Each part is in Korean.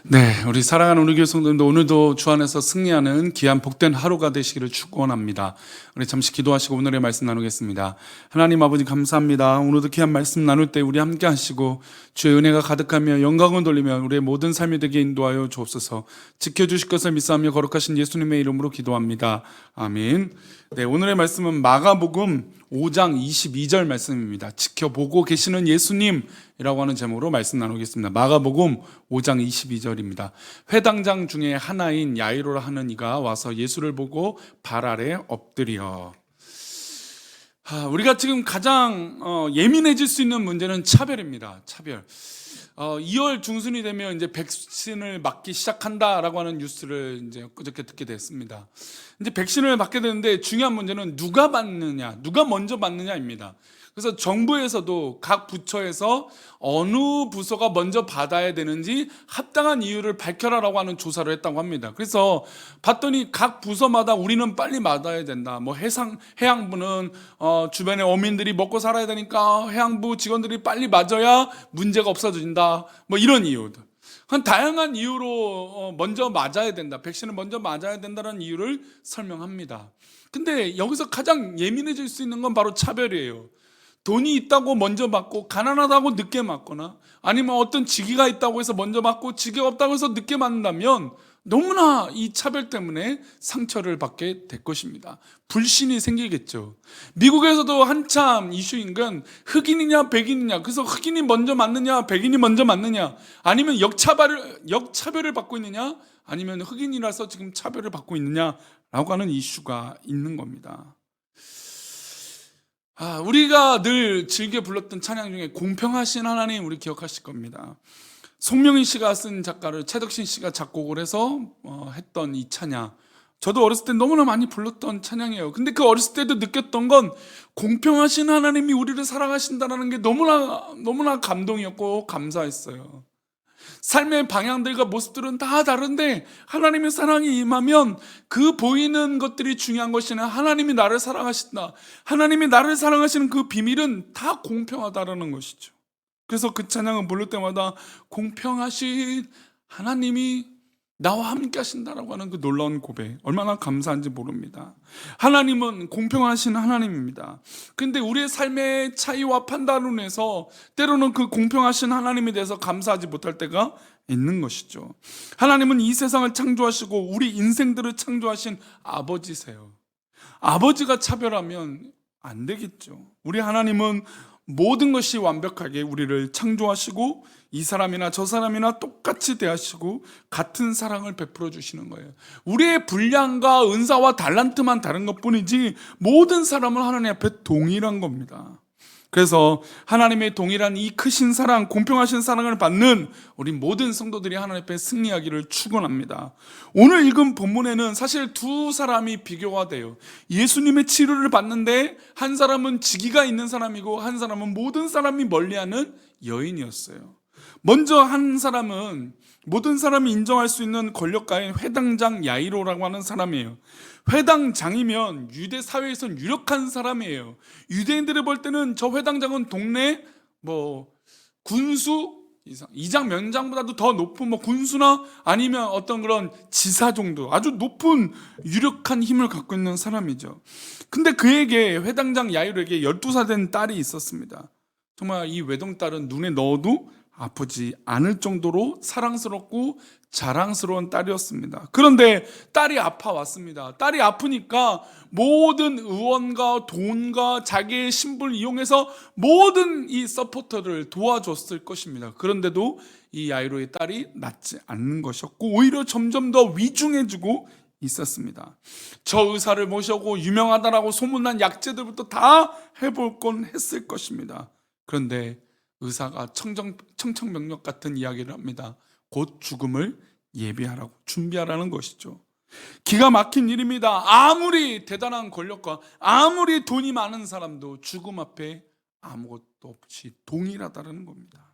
네, 우리 사랑하는 우리 교회 성도님도 오늘도 주 안에서 승리하는 귀한 복된 하루가 되시기를 축원합니다. 우리 잠시 기도하시고 오늘의 말씀 나누겠습니다. 하나님 아버지 감사합니다. 오늘도 귀한 말씀 나눌 때 우리 함께 하시고 주의 은혜가 가득하며 영광을 돌리며 우리의 모든 삶이 되게 인도하여 주옵소서. 지켜주실 것을 믿사오며 거룩하신 예수님의 이름으로 기도합니다. 아멘. 네, 오늘의 말씀은 마가복음 5장 22절 말씀입니다. 지켜보고 계시는 예수님이라고 하는 제목으로 말씀 나누겠습니다. 마가복음 5장 22절입니다. 회당장 중에 하나인 야이로라 하는 이가 와서 예수를 보고 발 아래 엎드려. 우리가 지금 가장 예민해질 수 있는 문제는 차별입니다. 차별. 2월 중순이 되면 이제 백신을 맞기 시작한다라고 하는 뉴스를 이제 그저께 듣게 됐습니다. 이제 백신을 맞게 되는데 중요한 문제는 누가 맞느냐, 누가 먼저 맞느냐입니다. 그래서 정부에서도 각 부처에서 어느 부서가 먼저 받아야 되는지 합당한 이유를 밝혀라라고 하는 조사를 했다고 합니다. 그래서 봤더니 각 부서마다 우리는 빨리 맞아야 된다. 뭐 해양부는 주변의 어민들이 먹고 살아야 되니까 해양부 직원들이 빨리 맞아야 문제가 없어진다. 뭐 이런 이유들. 다양한 이유로 먼저 맞아야 된다. 백신을 먼저 맞아야 된다는 이유를 설명합니다. 근데 여기서 가장 예민해질 수 있는 건 바로 차별이에요. 돈이 있다고 먼저 맞고 가난하다고 늦게 맞거나 아니면 어떤 직위가 있다고 해서 먼저 맞고 직위가 없다고 해서 늦게 맞는다면 너무나 이 차별 때문에 상처를 받게 될 것입니다. 불신이 생기겠죠. 미국에서도 한참 이슈인 건 흑인이냐 백인이냐, 그래서 흑인이 먼저 맞느냐 백인이 먼저 맞느냐, 아니면 역차별을 받고 있느냐, 아니면 흑인이라서 지금 차별을 받고 있느냐라고 하는 이슈가 있는 겁니다. 우리가 늘 즐겨 불렀던 찬양 중에 공평하신 하나님, 우리 기억하실 겁니다. 송명희 씨가 쓴 작가를 최덕신 씨가 작곡을 해서 했던 이 찬양, 저도 어렸을 때 너무나 많이 불렀던 찬양이에요. 근데 그 어렸을 때도 느꼈던 건 공평하신 하나님이 우리를 사랑하신다는 게 너무나 감동이었고 감사했어요. 삶의 방향들과 모습들은 다 다른데 하나님의 사랑이 임하면 그 보이는 것들이 중요한 것이 아니라 하나님이 나를 사랑하신다, 하나님이 나를 사랑하시는 그 비밀은 다 공평하다라는 것이죠. 그래서 그 찬양을 부를 때마다 공평하신 하나님이 나와 함께 하신다라고 하는 그 놀라운 고백, 얼마나 감사한지 모릅니다. 하나님은 공평하신 하나님입니다. 그런데 우리의 삶의 차이와 판단으로 인해서 때로는 그 공평하신 하나님에 대해서 감사하지 못할 때가 있는 것이죠. 하나님은 이 세상을 창조하시고 우리 인생들을 창조하신 아버지세요. 아버지가 차별하면 안 되겠죠. 우리 하나님은 모든 것이 완벽하게 우리를 창조하시고 이 사람이나 저 사람이나 똑같이 대하시고 같은 사랑을 베풀어 주시는 거예요. 우리의 분량과 은사와 달란트만 다른 것뿐이지 모든 사람은 하나님 앞에 동일한 겁니다. 그래서 하나님의 동일한 이 크신 사랑, 공평하신 사랑을 받는 우리 모든 성도들이 하나님 앞에 승리하기를 축원합니다. 오늘 읽은 본문에는 사실 두 사람이 비교가 돼요. 예수님의 치료를 받는데 한 사람은 직위가 있는 사람이고 한 사람은 모든 사람이 멀리하는 여인이었어요. 먼저 한 사람은 모든 사람이 인정할 수 있는 권력가인 회당장 야이로라고 하는 사람이에요. 회당장이면 유대 사회에선 유력한 사람이에요. 유대인들이 볼 때는 저 회당장은 동네 군수 이장 면장보다도 더 높은 군수나 아니면 어떤 그런 지사 정도, 아주 높은 유력한 힘을 갖고 있는 사람이죠. 근데 그에게, 회당장 야이로에게 12살 된 딸이 있었습니다. 정말 이 외동딸은 눈에 넣어도 아프지 않을 정도로 사랑스럽고 자랑스러운 딸이었습니다. 그런데 딸이 아파왔습니다. 딸이 아프니까 모든 의원과 돈과 자기의 신분을 이용해서 모든 이 서포터를 도와줬을 것입니다. 그런데도 이 야이로의 딸이 낫지 않는 것이었고 오히려 점점 더 위중해지고 있었습니다. 저 의사를 모셔고 유명하다라고 소문난 약재들부터 다 해볼 건 했을 것입니다. 그런데 의사가 청천벽력 같은 이야기를 합니다. 곧 죽음을 예비하라고, 준비하라는 것이죠. 기가 막힌 일입니다. 아무리 대단한 권력과 아무리 돈이 많은 사람도 죽음 앞에 아무것도 없이 동일하다는 겁니다.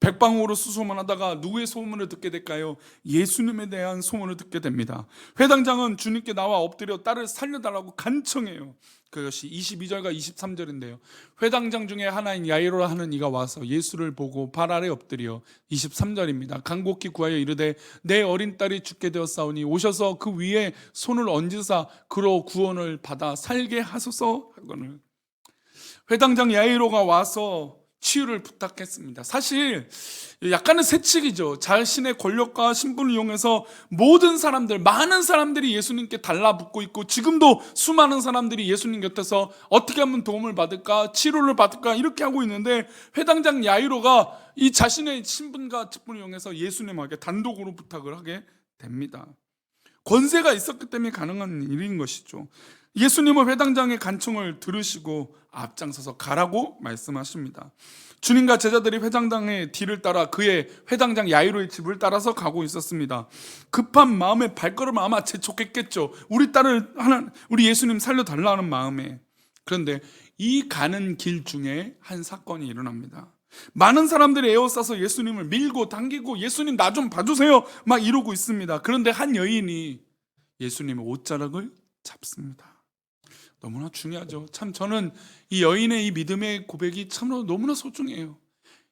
백방으로 수소문하다가 누구의 소문을 듣게 될까요? 예수님에 대한 소문을 듣게 됩니다. 회당장은 주님께 나와 엎드려 딸을 살려달라고 간청해요. 그것이 22절과 23절인데요. 회당장 중에 하나인 야이로라 하는 이가 와서 예수를 보고 발 아래 엎드려 23절입니다. 간곡히 구하여 이르되 내 어린 딸이 죽게 되었사오니 오셔서 그 위에 손을 얹으사 그로 구원을 받아 살게 하소서 하거늘. 회당장 야이로가 와서 치유를 부탁했습니다. 사실 약간은 세칙이죠. 자신의 권력과 신분을 이용해서 모든 사람들, 많은 사람들이 예수님께 달라붙고 있고 지금도 수많은 사람들이 예수님 곁에서 어떻게 하면 도움을 받을까, 치료를 받을까 이렇게 하고 있는데 회당장 야이로가 이 자신의 신분과 직분을 이용해서 예수님에게 단독으로 부탁을 하게 됩니다. 권세가 있었기 때문에 가능한 일인 것이죠. 예수님은 회당장의 간청을 들으시고 앞장서서 가라고 말씀하십니다. 주님과 제자들이 회당장의 뒤를 따라 그의 회당장 야이로의 집을 따라서 가고 있었습니다. 급한 마음에 발걸음을 아마 재촉했겠죠. 우리 딸을 우리 예수님 살려달라는 마음에. 그런데 이 가는 길 중에 한 사건이 일어납니다. 많은 사람들이 에워싸서 예수님을 밀고 당기고 예수님 나 좀 봐주세요 막 이러고 있습니다. 그런데 한 여인이 예수님의 옷자락을 잡습니다. 너무나 중요하죠. 참 저는 이 여인의 이 믿음의 고백이 참으로 너무나 소중해요.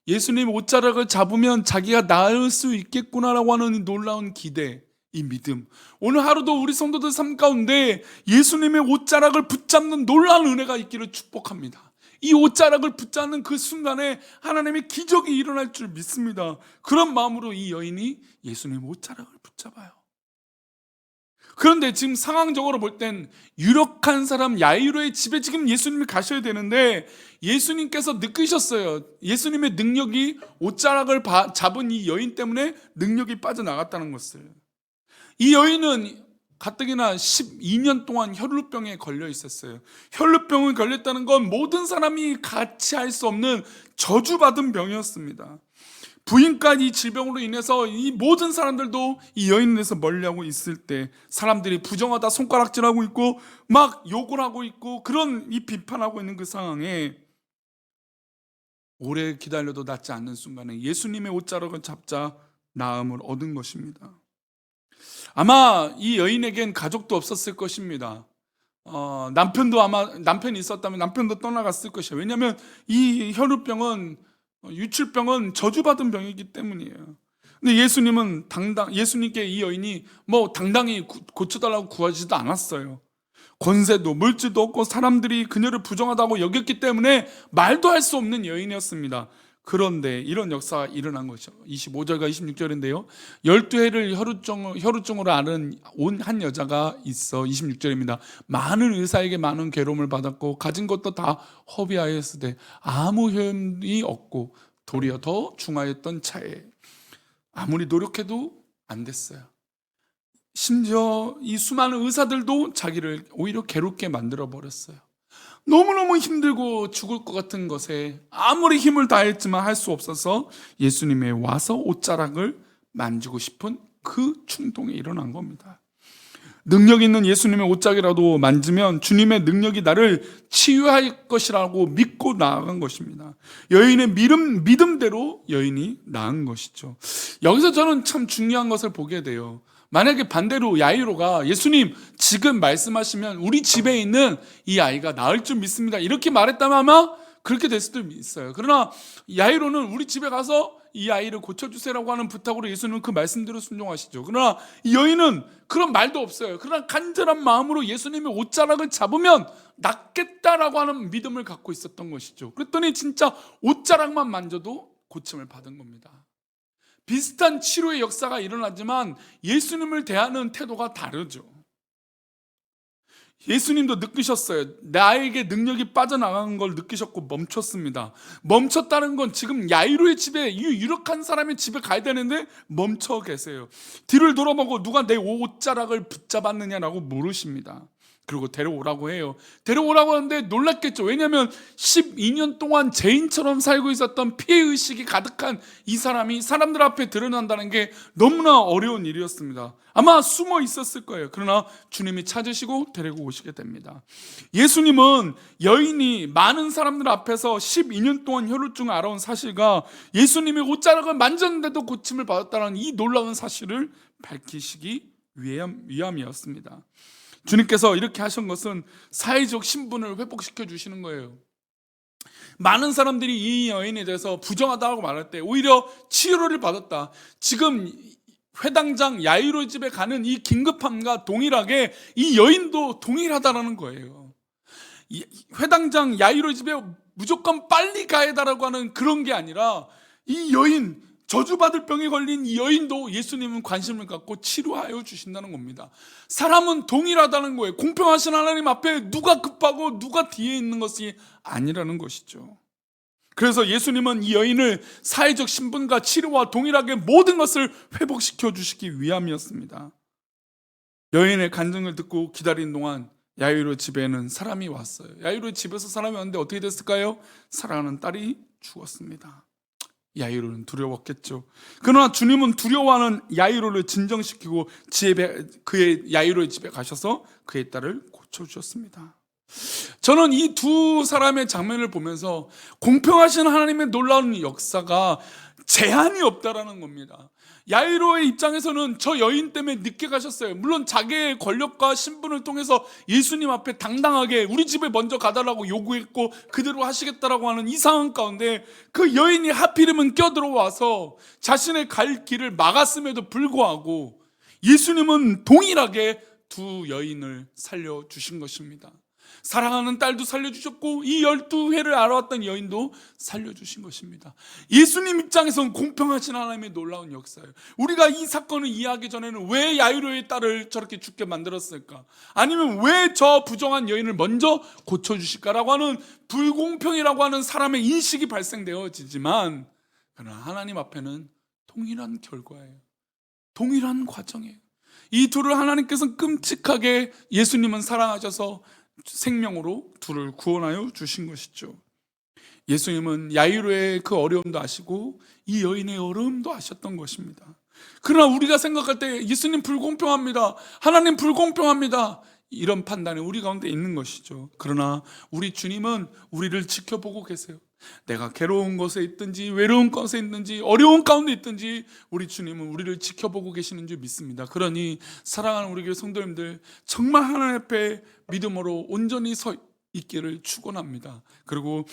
예수님 옷자락을 잡으면 자기가 나을 수 있겠구나라고 하는 놀라운 기대, 이 믿음. 오늘 하루도 우리 성도들 삶 가운데 예수님의 옷자락을 붙잡는 놀라운 은혜가 있기를 축복합니다. 이 옷자락을 붙잡는 그 순간에 하나님의 기적이 일어날 줄 믿습니다. 그런 마음으로 이 여인이 예수님의 옷자락을 붙잡아요. 그런데 지금 상황적으로 볼 땐 유력한 사람 야이로의 집에 지금 예수님이 가셔야 되는데 예수님께서 느끼셨어요. 예수님의 능력이 옷자락을 잡은 이 여인 때문에 능력이 빠져나갔다는 것을. 이 여인은 가뜩이나 12년 동안 혈루병에 걸려 있었어요. 혈루병에 걸렸다는 건 모든 사람이 같이 할 수 없는 저주받은 병이었습니다. 부인까지 이 질병으로 인해서 이 모든 사람들도 이 여인에서 멀리하고 있을 때 사람들이 부정하다 손가락질하고 있고 막 욕을 하고 있고 그런 이 비판하고 있는 그 상황에 오래 기다려도 낫지 않는 순간에 예수님의 옷자락을 잡자 나음을 얻은 것입니다. 아마 이 여인에겐 가족도 없었을 것입니다. 남편이 있었다면 남편도 떠나갔을 것이에요. 왜냐하면 이 혈루병은 유출병은 저주받은 병이기 때문이에요. 근데 예수님께 이 여인이 당당히 고쳐달라고 구하지도 않았어요. 권세도 물질도 없고 사람들이 그녀를 부정하다고 여겼기 때문에 말도 할 수 없는 여인이었습니다. 그런데 이런 역사가 일어난 거죠. 25절과 26절인데요. 12해를 혈우증으로 앓은 한 여자가 있어. 26절입니다. 많은 의사에게 많은 괴로움을 받았고 가진 것도 다 허비하였으되 아무 효험이 없고 도리어 더 중하였던 차에 아무리 노력해도 안 됐어요. 심지어 이 수많은 의사들도 자기를 오히려 괴롭게 만들어 버렸어요. 너무너무 힘들고 죽을 것 같은 것에 아무리 힘을 다했지만 할 수 없어서 예수님에 와서 옷자락을 만지고 싶은 그 충동이 일어난 겁니다. 능력 있는 예수님의 옷자락이라도 만지면 주님의 능력이 나를 치유할 것이라고 믿고 나아간 것입니다. 여인의 믿음대로 여인이 나은 것이죠. 여기서 저는 참 중요한 것을 보게 돼요. 만약에 반대로 야이로가 예수님 지금 말씀하시면 우리 집에 있는 이 아이가 나을 줄 믿습니다 이렇게 말했다면 아마 그렇게 됐을 수도 있어요. 그러나 야이로는 우리 집에 가서 이 아이를 고쳐주세요라고 하는 부탁으로 예수님은 그 말씀대로 순종하시죠. 그러나 이 여인은 그런 말도 없어요. 그러나 간절한 마음으로 예수님의 옷자락을 잡으면 낫겠다라고 하는 믿음을 갖고 있었던 것이죠. 그랬더니 진짜 옷자락만 만져도 고침을 받은 겁니다. 비슷한 치료의 역사가 일어나지만 예수님을 대하는 태도가 다르죠. 예수님도 느끼셨어요. 나에게 능력이 빠져나가는 걸 느끼셨고 멈췄습니다. 멈췄다는 건 지금 야이로의 집에 이 유력한 사람의 집에 가야 되는데 멈춰 계세요. 뒤를 돌아보고 누가 내 옷자락을 붙잡았느냐라고 물으십니다. 그리고 데려오라고 해요. 데려오라고 하는데 놀랐겠죠. 왜냐하면 12년 동안 죄인처럼 살고 있었던 피해의식이 가득한 이 사람이 사람들 앞에 드러난다는 게 너무나 어려운 일이었습니다. 아마 숨어 있었을 거예요. 그러나 주님이 찾으시고 데리고 오시게 됩니다. 예수님은 여인이 많은 사람들 앞에서 12년 동안 혈루증을 앓아온 사실과 예수님이 옷자락을 만졌는데도 고침을 받았다는 이 놀라운 사실을 밝히시기 위함이었습니다. 주님께서 이렇게 하신 것은 사회적 신분을 회복시켜 주시는 거예요. 많은 사람들이 이 여인에 대해서 부정하다고 말할 때 오히려 치료를 받았다. 지금 회당장 야이로의 집에 가는 이 긴급함과 동일하게 이 여인도 동일하다라는 거예요. 회당장 야이로의 집에 무조건 빨리 가야 다라고 하는 그런 게 아니라 이 여인, 저주받을 병에 걸린 이 여인도 예수님은 관심을 갖고 치료하여 주신다는 겁니다. 사람은 동일하다는 거예요. 공평하신 하나님 앞에 누가 급하고 누가 뒤에 있는 것이 아니라는 것이죠. 그래서 예수님은 이 여인을 사회적 신분과 치료와 동일하게 모든 것을 회복시켜 주시기 위함이었습니다. 여인의 간증을 듣고 기다린 동안 야이로 집에는 사람이 왔어요. 야이로 집에서 사람이 왔는데 어떻게 됐을까요? 사랑하는 딸이 죽었습니다. 야이로는 두려웠겠죠. 그러나 주님은 두려워하는 야이로를 진정시키고 그의 야이로의 집에 가셔서 그의 딸을 고쳐주셨습니다. 저는 이 두 사람의 장면을 보면서 공평하신 하나님의 놀라운 역사가 제한이 없다라는 겁니다. 야이로의 입장에서는 저 여인 때문에 늦게 가셨어요. 물론 자기의 권력과 신분을 통해서 예수님 앞에 당당하게 우리 집에 먼저 가달라고 요구했고 그대로 하시겠다라고 하는 이 상황 가운데 그 여인이 하필이면 껴들어와서 자신의 갈 길을 막았음에도 불구하고 예수님은 동일하게 두 여인을 살려주신 것입니다. 사랑하는 딸도 살려주셨고 이 12회를 알아왔던 여인도 살려주신 것입니다. 예수님 입장에서는 공평하신 하나님의 놀라운 역사예요. 우리가 이 사건을 이해하기 전에는 왜 야이로의 딸을 저렇게 죽게 만들었을까? 아니면 왜 저 부정한 여인을 먼저 고쳐주실까라고 하는 불공평이라고 하는 사람의 인식이 발생되어지지만 그러나 하나님 앞에는 동일한 결과예요. 동일한 과정이에요. 이 둘을 하나님께서 끔찍하게 예수님은 사랑하셔서 생명으로 둘을 구원하여 주신 것이죠. 예수님은 야이로의 그 어려움도 아시고 이 여인의 어려움도 아셨던 것입니다. 그러나 우리가 생각할 때 예수님 불공평합니다, 하나님 불공평합니다, 이런 판단이 우리 가운데 있는 것이죠. 그러나 우리 주님은 우리를 지켜보고 계세요. 내가 괴로운 것에 있든지 외로운 것에 있든지 어려운 가운데 있든지 우리 주님은 우리를 지켜보고 계시는 줄 믿습니다. 그러니 사랑하는 우리 교회 성도님들, 정말 하나님 앞에 믿음으로 온전히 서 있기를 축원합니다. 그리고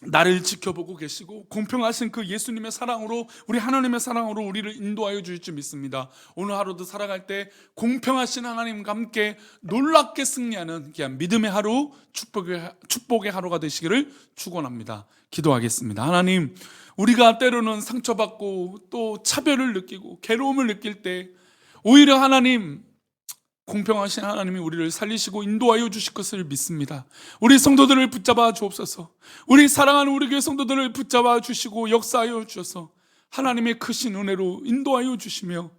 나를 지켜보고 계시고 공평하신 그 예수님의 사랑으로, 우리 하나님의 사랑으로 우리를 인도하여 주실 줄 믿습니다. 오늘 하루도 살아갈 때 공평하신 하나님과 함께 놀랍게 승리하는 귀한 믿음의 하루, 축복의 하루가 되시기를 축원합니다. 기도하겠습니다. 하나님, 우리가 때로는 상처받고 또 차별을 느끼고 괴로움을 느낄 때 오히려 하나님, 공평하신 하나님이 우리를 살리시고 인도하여 주실 것을 믿습니다. 우리 성도들을 붙잡아 주옵소서. 우리 사랑하는 우리 교회 성도들을 붙잡아 주시고 역사하여 주셔서 하나님의 크신 은혜로 인도하여 주시며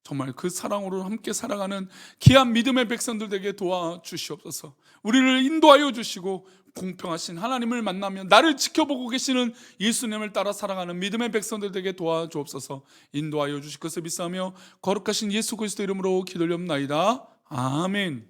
정말 그 사랑으로 함께 살아가는 귀한 믿음의 백성들 되게 도와주시옵소서. 우리를 인도하여 주시고 공평하신 하나님을 만나며 나를 지켜보고 계시는 예수님을 따라 살아가는 믿음의 백성들 되게 도와주옵소서. 인도하여 주실 것을 믿사오며 거룩하신 예수 그리스도 이름으로 기도드리옵나이다. 아멘.